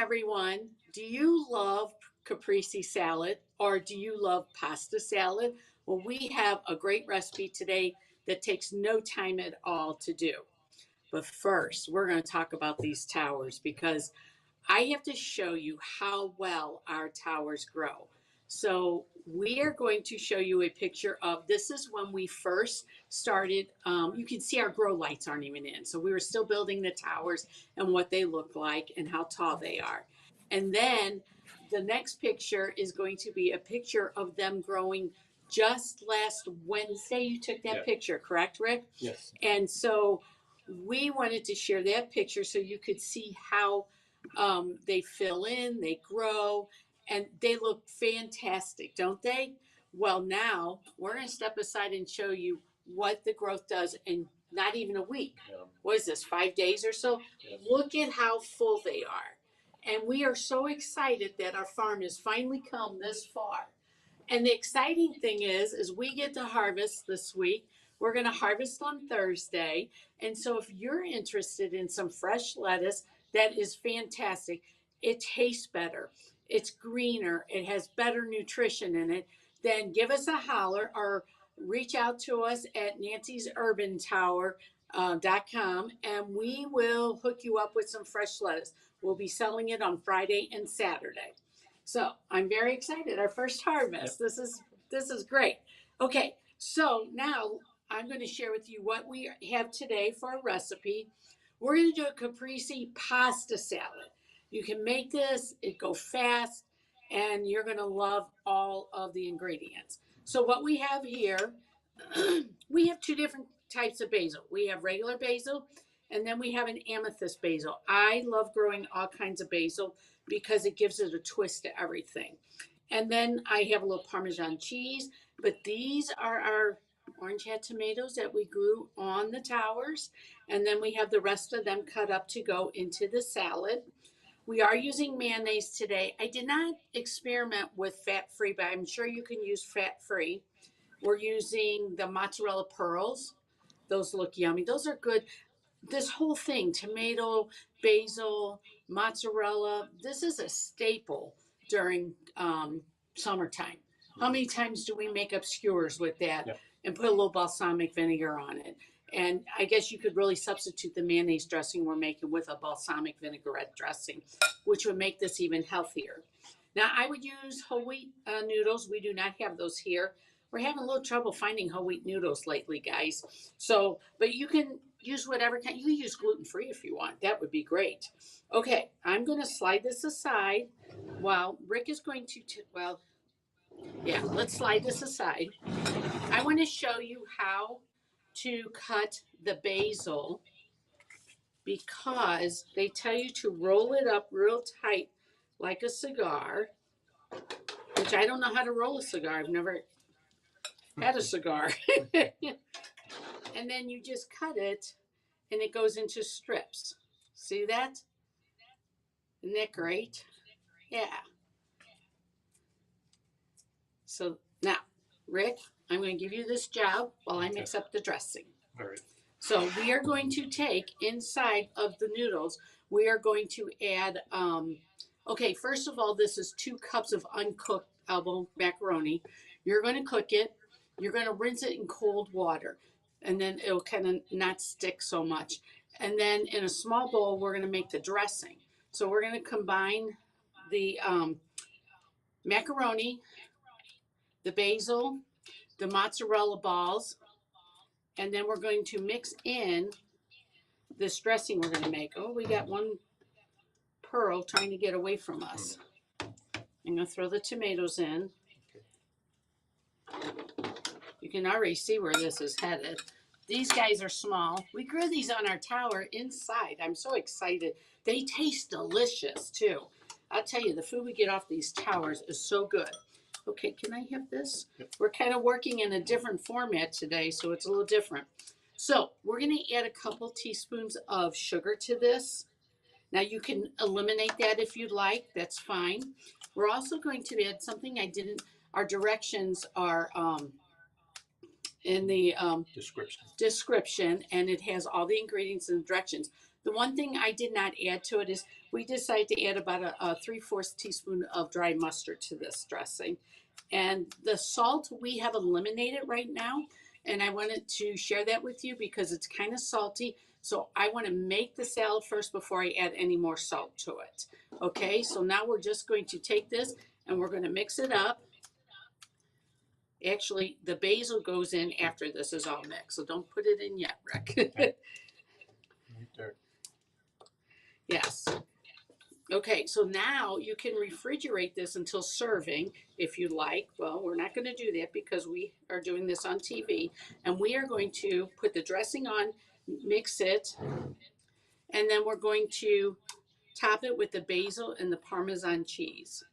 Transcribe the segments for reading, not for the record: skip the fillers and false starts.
everyone. Do you love caprese salad or do you love pasta salad? Well, we have a great recipe today that takes no time at all to do. But first, we're going to talk about these towers because I have to show you how well our towers grow. So we are going to show you a picture of this is when we first started. You can see our grow lights aren't even in. So we were still building the towers and what they look like and how tall they are. And then the next picture is going to be a picture of them growing just last Wednesday. You took that picture, correct, Rick? Yes. And so we wanted to share that picture so you could see how they fill in, they grow, and they look fantastic, don't they? Well, now we're going to step aside and show you what the growth does in not even a week. Yeah. What is this, 5 days or so? Yes. Look at how full they are. And we are so excited that our farm has finally come this far. And the exciting thing is we get to harvest this week. We're going to harvest on Thursday. And so if you're interested in some fresh lettuce, that is fantastic. It tastes better. It's greener. It has better nutrition in it. Then give us a holler or reach out to us at nancy'surbantower.com and we will hook you up with some fresh lettuce. We'll be selling it on Friday and Saturday. So I'm very excited. Our first harvest. Yep. This is great. Okay, so now I'm going to share with you what we have today for a recipe. We're going to do a caprese pasta salad. You can make this, it go fast, and you're going to love all of the ingredients. So what we have here, we have two different types of basil. We have regular basil, and then we have an amethyst basil. I love growing all kinds of basil because it gives it a twist to everything. And then I have a little Parmesan cheese, but these are our orange head tomatoes that we grew on the towers. And then we have the rest of them cut up to go into the salad. We are using mayonnaise today. I did not experiment with fat-free, but I'm sure you can use fat-free. We're using the mozzarella pearls. Those look yummy. Those are good. This whole thing, tomato, basil, mozzarella, this is a staple during summertime. How many times do we make up skewers with that and put a little balsamic vinegar on it? And I guess you could really substitute the mayonnaise dressing we're making with a balsamic vinaigrette dressing, which would make this even healthier. Now, I would use whole wheat noodles. We do not have those here. We're having a little trouble finding whole wheat noodles lately, guys. So, but you can use whatever kind. You can use gluten-free if you want. That would be great. Okay, I'm going to slide this aside while Rick is going to, let's slide this aside. I want to show you how to cut the basil because they tell you to roll it up real tight like a cigar, which I don't know how to roll a cigar. I've never had a cigar. And then you just cut it and it goes into strips. See that? Isn't that great? Yeah. So now, Rick, I'm going to give you this job while I mix up the dressing. All right. So we are going to take inside of the noodles, we are going to add, first of all, this is 2 cups of uncooked elbow macaroni. You're going to cook it. You're going to rinse it in cold water, and then it'll kind of not stick so much. And then in a small bowl, we're going to make the dressing. So we're going to combine the macaroni, the basil, the mozzarella balls, and then we're going to mix in this dressing we're going to make. Oh, we got one pearl trying to get away from us. I'm going to throw the tomatoes in. You can already see where this is headed. These guys are small. We grew these on our tower inside. I'm so excited. They taste delicious too. I'll tell you, the food we get off these towers is so good. Okay, can I have this? Yep. We're kind of working in a different format today, so it's a little different. So we're going to add a couple teaspoons of sugar to this. Now you can eliminate that if you'd like. That's fine. We're also going to add something I didn't. Our directions are in the description, and it has all the ingredients and directions. The one thing I did not add to it is we decided to add about a 3/4 teaspoon of dry mustard to this dressing. And the salt we have eliminated right now. And I wanted to share that with you because it's kind of salty. So I want to make the salad first before I add any more salt to it. Okay, so now we're just going to take this and we're going to mix it up. Actually, the basil goes in after this is all mixed, so don't put it in yet, Rick. Right there. Yes. Okay, so now you can refrigerate this until serving if you like. Well, we're not going to do that because we are doing this on TV. And we are going to put the dressing on, mix it, and then we're going to top it with the basil and the Parmesan cheese.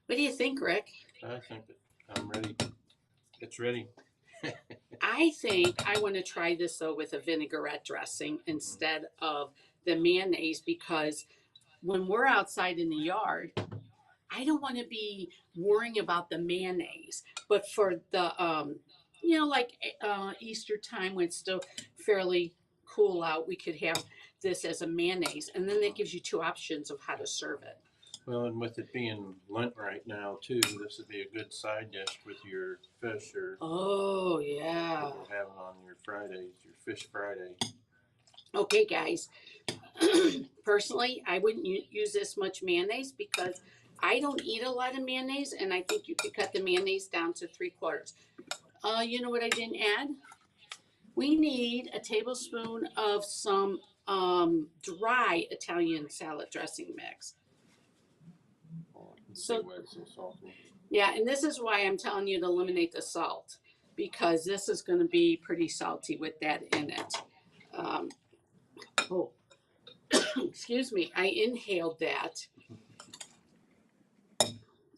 What do you think, Rick? I think that I'm ready. It's ready. I think I want to try this though with a vinaigrette dressing instead of the mayonnaise because when we're outside in the yard, I don't want to be worrying about the mayonnaise. But for the, like Easter time when it's still fairly cool out, we could have this as a mayonnaise. And then that gives you two options of how to serve it. Well, and with it being Lent right now too, this would be a good side dish with your fish or Oh, yeah. what you're having on your Fridays, your fish Friday. Okay, guys. Personally, I wouldn't use this much mayonnaise because I don't eat a lot of mayonnaise, and I think you could cut the mayonnaise down to 3/4. You know what I didn't add? We need a tablespoon of some dry Italian salad dressing mix. Oh, I can see So, why it's so salty. yeah, and this is why I'm telling you to eliminate the salt because this is going to be pretty salty with that in it. Oh, excuse me, I inhaled that.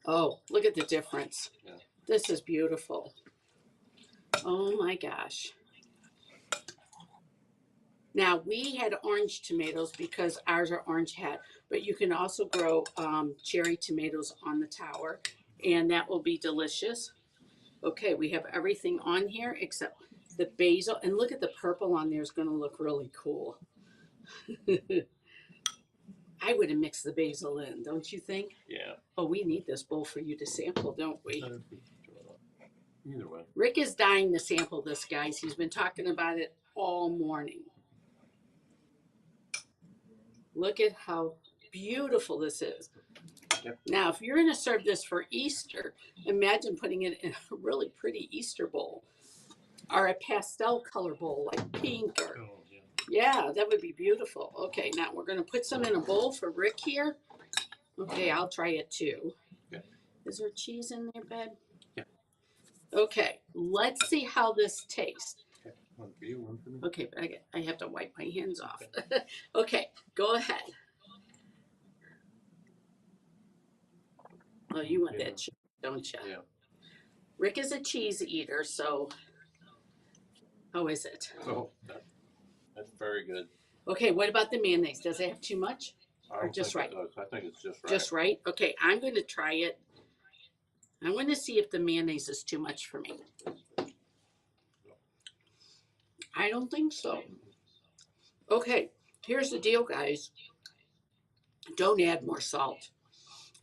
Oh, look at the difference. Yeah. This is beautiful. Oh my gosh. Now, we had orange tomatoes because ours are orange hat, but you can also grow cherry tomatoes on the tower, and that will be delicious. Okay, we have everything on here except the basil, and look at the purple on there is going to look really cool. I would have mixed the basil in, don't you think? Yeah. Oh, we need this bowl for you to sample, don't we? Either way. Rick is dying to sample this, guys. He's been talking about it all morning. Look at how beautiful this is. Yep. Now, if you're going to serve this for Easter, imagine putting it in a really pretty Easter bowl or a pastel color bowl like pink or, Oh, yeah. yeah, that would be beautiful. Okay, now we're going to put some in a bowl for Rick here. Okay, I'll try it too. Yeah. Is there cheese in there, babe? Yeah. Okay, let's see how this tastes. Okay. One for you, one for me. Okay, but I have to wipe my hands off. Okay, go ahead. Oh, you want that cheese, don't you? Yeah. Rick is a cheese eater, so how is it? Oh, that's very good. Okay, what about the mayonnaise? Does it have too much? I don't just think it right? does. I think it's just right. Just right? Okay, I'm going to try it. I'm going to see if the mayonnaise is too much for me. I don't think so. Okay, here's the deal, guys. Don't add more salt.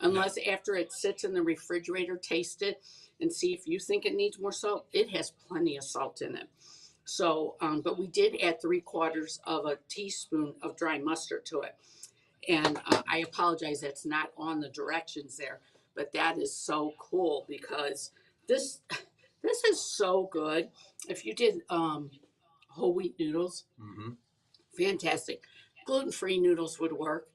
Unless after it sits in the refrigerator, taste it and see if you think it needs more salt. It has plenty of salt in it. So, but we did add 3/4 of a teaspoon of dry mustard to it. And I apologize, that's not on the directions there, but that is so cool because this is so good. If you did whole wheat noodles, fantastic. Gluten-free noodles would work.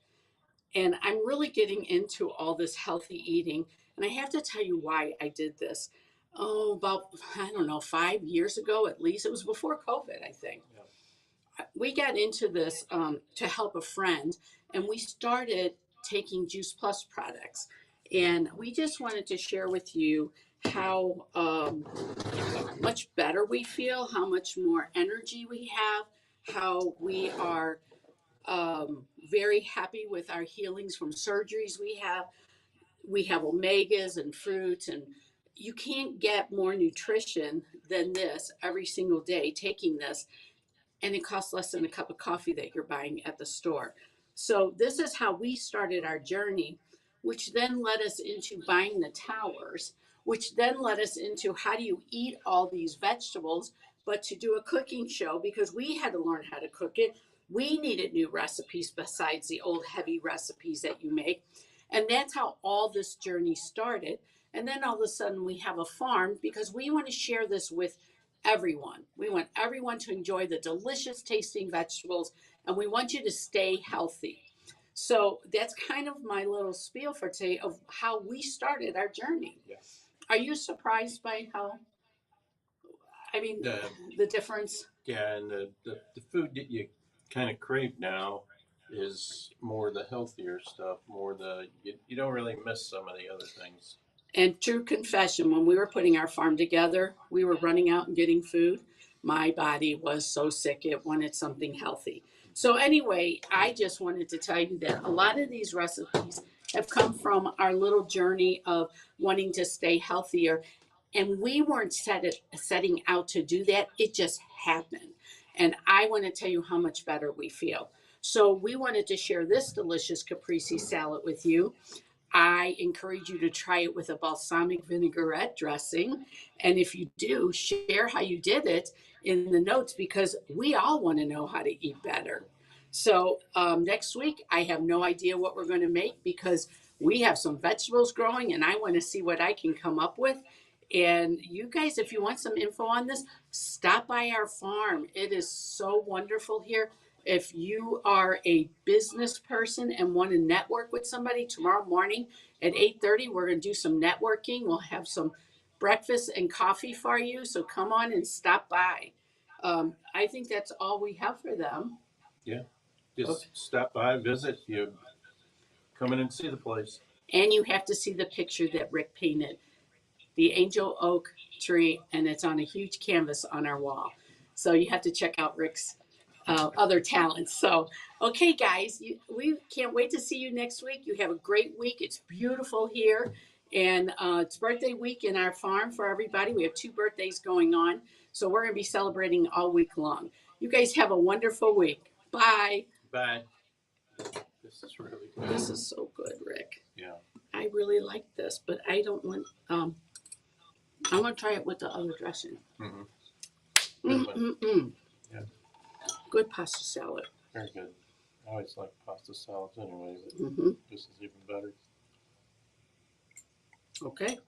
And I'm really getting into all this healthy eating. And I have to tell you why I did this. Oh, about, I don't know, 5 years ago at least. It was before COVID, I think. Yeah. We got into this to help a friend, and we started taking Juice Plus products. And we just wanted to share with you how much better we feel, how much more energy we have, how we are very happy with our healings from surgeries we have. We have omegas and fruits, and you can't get more nutrition than this every single day taking this. and it costs less than a cup of coffee that you're buying at the store. So this is how we started our journey, which then led us into buying the towers, which then led us into how do you eat all these vegetables, but to do a cooking show because we had to learn how to cook it. We needed new recipes besides the old heavy recipes that you make. And that's how all this journey started. And then all of a sudden we have a farm because we want to share this with everyone. We want everyone to enjoy the delicious tasting vegetables and we want you to stay healthy. So that's kind of my little spiel for today of how we started our journey. Yeah. Are you surprised by how, I mean, The, the difference? yeah, and the food that you kind of crave now is more the healthier stuff, more you don't really miss some of the other things. And true confession, when we were putting our farm together, we were running out and getting food. My body was so sick, it wanted something healthy. So, anyway, I just wanted to tell you that a lot of these recipes have come from our little journey of wanting to stay healthier. And we weren't setting out to do that, it just happened. And I want to tell you how much better we feel. So, we wanted to share this delicious caprese salad with you. I encourage you to try it with a balsamic vinaigrette dressing. And if you do, share how you did it in the notes because we all want to know how to eat better. So next week, I have no idea what we're going to make because we have some vegetables growing and I want to see what I can come up with. And you guys, if you want some info on this, stop by our farm. It is so wonderful here. If you are a business person and want to network with somebody tomorrow morning at 8:30, we're going to do some networking. We'll have some breakfast and coffee for you. So come on and stop by. I think that's all we have for them. Yeah, just Okay. stop by, visit. You come in and see the place. And you have to see the picture that Rick painted, the angel oak tree, and it's on a huge canvas on our wall. So you have to check out Rick's other talents. So, okay, guys, we can't wait to see you next week. You have a great week. It's beautiful here. And it's birthday week in our farm for everybody. We have 2 birthdays going on. So we're going to be celebrating all week long. You guys have a wonderful week. Bye. Bye. This is really good. This is so good, Rick. Yeah. I really like this, but I don't want, I want to try it with the other dressing. Mm-hmm. Yeah. Good pasta salad. Very good. I always like pasta salads anyway, but Mm-hmm. this is even better. Okay.